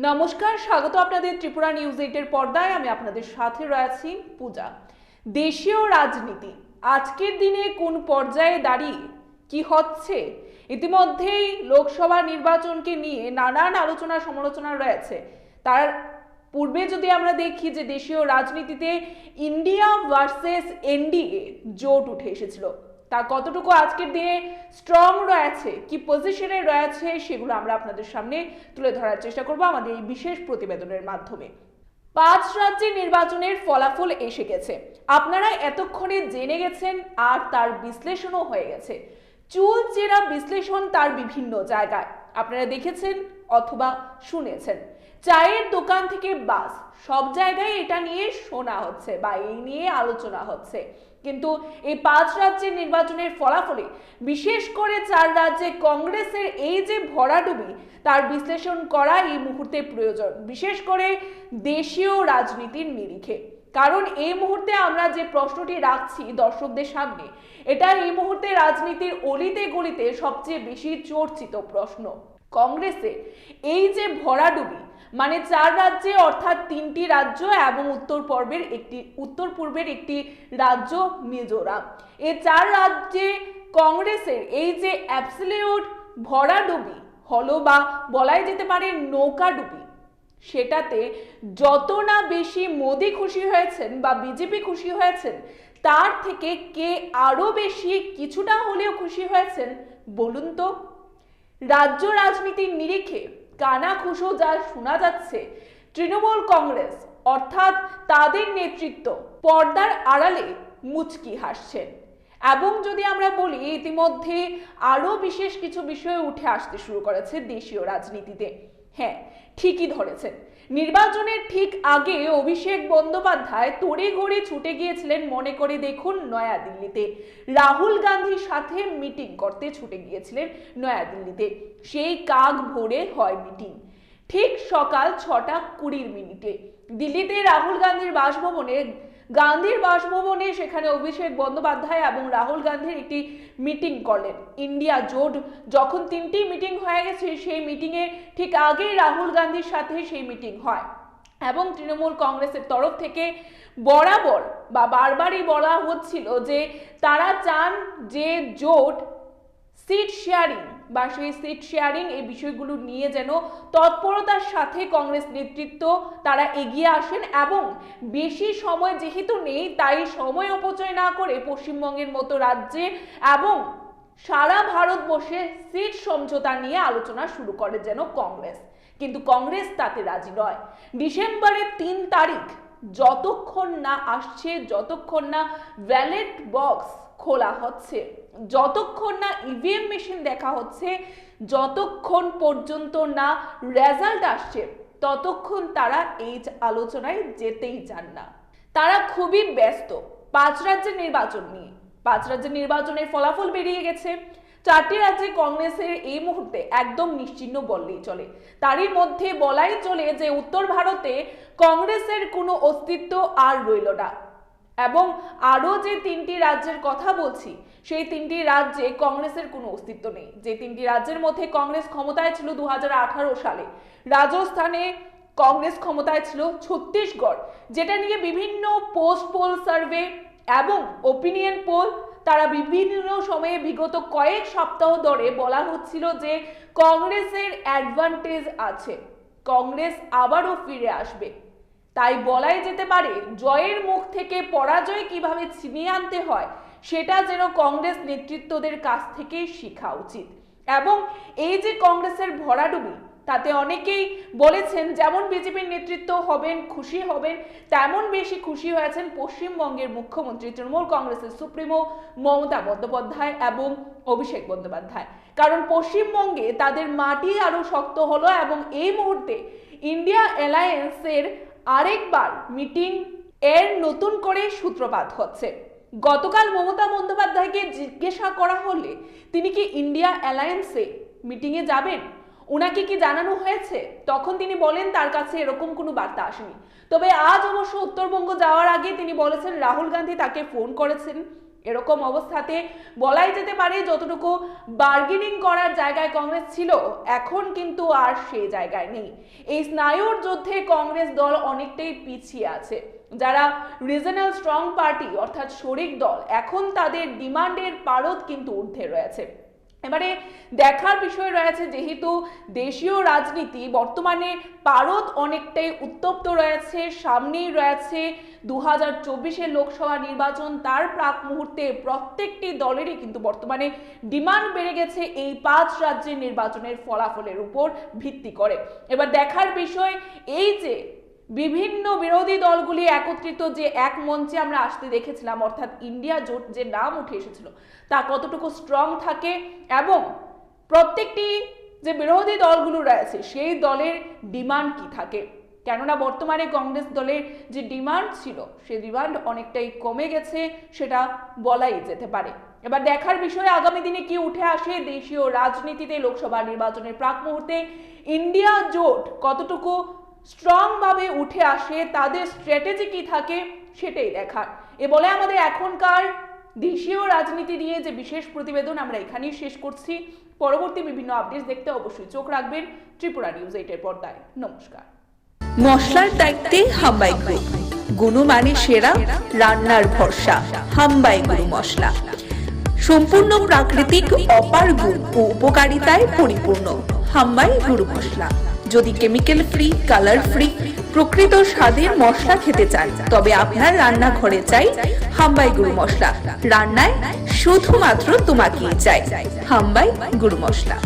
নমস্কার, স্বাগত আপনাদের ত্রিপুরা নিউজ 8 এর পর্দায়। আমি আপনাদের সাথে রয়েছি পূজা। দেশীয় রাজনীতি আজকের দিনে কোন পর্যায়ে দাঁড়িয়ে কি হচ্ছে, ইতিমধ্যেই লোকসভা নির্বাচনকে নিয়ে নানান আলোচনা সমালোচনা রয়েছে। তার পূর্বে যদি আমরা দেখি যে দেশীয় রাজনীতিতে ইন্ডিয়া ভার্সেস এনডিএ জোট উঠে এসেছিল, তা কতটুকু আজকের দিনে স্ট্রং রয়েছে, কি পজিশনে রয়েছে, সেগুলো আমরা আপনাদের সামনে তুলে ধরার চেষ্টা করব আমাদের এই বিশেষ প্রতিবেদনের মাধ্যমে। 5 রাজ্যের নির্বাচনের ফলাফল এসে গেছে, আপনারা এতক্ষণে জেনে গেছেন আর তার বিশ্লেষণও হয়ে গেছে। চুলচেরা বিশ্লেষণ তার বিভিন্ন জায়গায় আপনারা দেখেছেন অথবা শুনেছেন। চায়ের দোকান থেকে বাস, সব জায়গায় এটা নিয়ে শোনা হচ্ছে বা এই নিয়ে আলোচনা হচ্ছে। কিন্তু এই 5 রাজ্যের নির্বাচনের ফলাফলে বিশেষ করে 4 রাজ্যে কংগ্রেসের এই যে ভরাডুবি, তার বিশ্লেষণ করা এই মুহূর্তে প্রয়োজন, বিশেষ করে দেশীয় রাজনীতির নিরিখে। কারণ এই মুহূর্তে আমরা যে প্রশ্নটি রাখছি দর্শকদের সামনে, এটা এই মুহূর্তে রাজনীতির অলিতে গলিতে সবচেয়ে বেশি চর্চিত প্রশ্ন। কংগ্রেসের এই যে ভরাডুবি, মানে 4 রাজ্যে অর্থাৎ 3টি রাজ্য এবং উত্তর পূর্বের একটি রাজ্য মিজোরাম, এই 4 রাজ্যে কংগ্রেসের এই যে অ্যাবসলিউট ভরাডুবি হলো বা বলাই যেতে পারে নৌকাডুবি, সেটাতে যত না বেশি মোদি খুশি হয়েছেন বা বিজেপি খুশি হয়েছেন, তার থেকে কে আরো বেশি কিছুটা হলেও খুশি হয়েছেন বলুন তো? রাজ্য রাজনীতির নিরিখে কানাঘুষো যা শোনা যাচ্ছে, তৃণমূল কংগ্রেস অর্থাৎ তাদের নেতৃত্ব পর্দার আড়ালে মুচকি হাসছেন। এবং যদি আমরা বলি, ইতিমধ্যে আরো বিশেষ কিছু বিষয় উঠে আসতে শুরু করেছে দেশীয় রাজনীতিতে। হ্যাঁ, ঠিকই ধরেছেন, নির্বাচনের ঠিক আগে অভিষেক বন্দ্যোপাধ্যায় তড়িঘড়ি ছুটে গিয়েছিলেন, মনে করে দেখুন, নয়াদিল্লিতে রাহুল গান্ধীর সাথে মিটিং করতে ছুটে গিয়েছিলেন নয়াদিল্লিতে। সেই কাক ভোরে হয় মিটিং ঠিক সকাল 6:20 দিল্লিতে রাহুল গান্ধীর বাসভবনে সেখানে অভিষেক বন্দ্যোপাধ্যায় এবং রাহুল গান্ধীর একটি মিটিং করলেন। ইন্ডিয়া জোট যখন 3টি মিটিং হয়ে গেছে, সেই মিটিংয়ে ঠিক আগেই রাহুল গান্ধীর সাথে সেই মিটিং হয় এবং তৃণমূল কংগ্রেসের তরফ থেকে বরাবর বা বারবারই বলা হচ্ছিল যে তারা চান যে জোট সিট শেয়ারিং বা সেই সিট শেয়ারিং এই বিষয়গুলো নিয়ে যেন তৎপরতার সাথে কংগ্রেস নেতৃত্ব তারা এগিয়ে আসেন এবং বেশি সময় যেহেতু নেই, তাই সময় অপচয় না করে পশ্চিমবঙ্গের মতো রাজ্যে এবং সারা ভারতবর্ষে সিট সমঝোতা নিয়ে আলোচনা শুরু করে যেন কংগ্রেস। কিন্তু কংগ্রেস তাতে রাজি নয়। ডিসেম্বরের 3 তারিখ যতক্ষণ না আসছে, যতক্ষণ না ব্যালট বক্স খোলা হচ্ছে, যতক্ষণ না ইভিএম মেশিন দেখা হচ্ছে, যতক্ষণ পর্যন্ত না রেজাল্ট আসছে, ততক্ষণ তারা এই আলোচনায় যেতেই চান না। তারা খুবই ব্যস্ত 5 রাজ্যের নির্বাচন নিয়ে। 5 রাজ্যের নির্বাচনের ফলাফল বেরিয়ে গেছে। 4টি রাজ্যে কংগ্রেসের এই মুহূর্তে একদম নিশ্চিহ্ন বললেই চলে। তারই মধ্যে বলাই চলে যে উত্তর ভারতে কংগ্রেসের কোনো অস্তিত্ব আর রইল না। এবং আরো যে 3টি রাজ্যের কথা বলছি, সেই 3টি রাজ্যে কংগ্রেসের কোনো অস্তিত্ব নেই। যে 3টি রাজ্যের মধ্যে কংগ্রেস ক্ষমতায় ছিল 2018 সালে, রাজস্থানে কংগ্রেস ক্ষমতায় ছিল, ছত্তিশগড়, যেটা নিয়ে বিভিন্ন পোস্ট পোল সার্ভে এবং ওপিনিয়ন পোল তারা বিভিন্ন সময়ে বিগত কয়েক সপ্তাহ ধরে বলা হচ্ছিল যে কংগ্রেসের অ্যাডভান্টেজ আছে, কংগ্রেস আবারও ফিরে আসবে। তাই বলাই যেতে পারে জয়ের মুখ থেকে পরাজয় কিভাবে ছিনিয়ে আনতে হয়, সেটা যেন কংগ্রেস নেতৃত্বদের কাছ থেকে শেখা উচিত। এবং এই যে কংগ্রেসের ভরাডুবি, তাতে অনেকেই বলেছেন যেমন বিজেপির নেতৃত্ব হবেন, খুশি হবেন, তেমন বেশি খুশি হয়েছেন পশ্চিমবঙ্গের মুখ্যমন্ত্রী, তৃণমূল কংগ্রেসের সুপ্রিমো মমতা বন্দ্যোপাধ্যায় এবং অভিষেক বন্দ্যোপাধ্যায়। কারণ পশ্চিমবঙ্গে তাদের মাটি আরো শক্ত হলো এবং এই মুহূর্তে ইন্ডিয়া অ্যালায়েন্সের আরেকবার মিটিং এর নতুন করে সূত্রপাত হচ্ছে। গতকাল মমতা বন্দ্যোপাধ্যায়কে জিজ্ঞাসা করা হলে তিনি কি ইন্ডিয়া অ্যালায়েন্সে মিটিংয়ে যাবেন, ওনাকে কি জানানো হয়েছে, তখন তিনি বলেন তার কাছে এরকম কোনো বার্তা আসেনি। তবে আজ অবশ্য উত্তরবঙ্গ যাওয়ার আগে তিনি বলেছেন রাহুল গান্ধী তাকে ফোন করেছেন এরকম অবস্থাতে বলাই যেতে পারে যতটুকু বার্গেনিং করার জায়গায় কংগ্রেস ছিল, এখন কিন্তু আর সেই জায়গায় নেই। এই স্নায়ুর যুদ্ধে কংগ্রেস দল অনেকটাই পিছিয়ে আছে। যারা রিজনাল স্ট্রং পার্টি অর্থাৎ শরিক দল, এখন তাদের ডিমান্ডের পারদ কিন্তু ঊর্ধ্বে রয়েছে। এবারে দেখার বিষয় রয়েছে, যেহেতু দেশীয় রাজনীতি বর্তমানে পারদ অনেকটাই উত্তপ্ত রয়েছে, সামনেই রয়েছে 2024-এর লোকসভা নির্বাচন, তার প্রাক মুহূর্তে প্রত্যেকটি দলেরই কিন্তু বর্তমানে ডিমান্ড বেড়ে গেছে এই 5 রাজ্যের নির্বাচনের ফলাফলের উপর ভিত্তি করে। এবার দেখার বিষয় এই যে বিভিন্ন বিরোধী দলগুলি একত্রিত যে এক মঞ্চে আমরা আসতে দেখেছিলাম, অর্থাৎ ইন্ডিয়া জোট যে নাম উঠে এসেছিল, তা কতটুকু স্ট্রং থাকে এবং প্রত্যেকটি যে বিরোধী দলগুলো রয়েছে সেই দলের ডিমান্ড কি থাকে। কেননা বর্তমানে কংগ্রেস দলের যে ডিমান্ড ছিল সেই ডিমান্ড অনেকটাই কমে গেছে, সেটা বলাই যেতে পারে। এবার দেখার বিষয় আগামী দিনে কি উঠে আসে দেশীয় রাজনীতিতে লোকসভা নির্বাচনের প্রাক মুহূর্তে ইন্ডিয়া জোট কতটুকু স্ট্রং ভাবে উঠে আসে, তাদের স্ট্র্যাটেজি কি থাকে সেটাই দেখার। এ বলে আমাদের এখনকার দেশীয় রাজনীতি নিয়ে যে বিশেষ প্রতিবেদন আমরা এখানেই শেষ করছি। পরবর্তী বিভিন্ন আপডেট দেখতে অবশ্যই চোখ রাখবেন ত্রিপুরা নিউজ 8-এর পর্দায়। নমস্কার। মশলার দায়িত্বে হাম্বাই গ্রুপ, গুণমানে সেরা, রান্নার ভরসা। হাম্বাই গুরু মশলা সম্পূর্ণ প্রাকৃতিক, অপার গুণ ও উপকারিতায় পরিপূর্ণ। হাম্বাই গুরু মশলা। যদি কেমিক্যাল ফ্রি, কালার ফ্রি, প্রকৃত স্বাদের মশলা খেতে চান, তবে আপনার রান্নাঘরে চাই হাম্বাই গুরু মশলা। রান্নায় শুধুমাত্র তোমাকেই চাই হাম্বাই গুরু মশলা।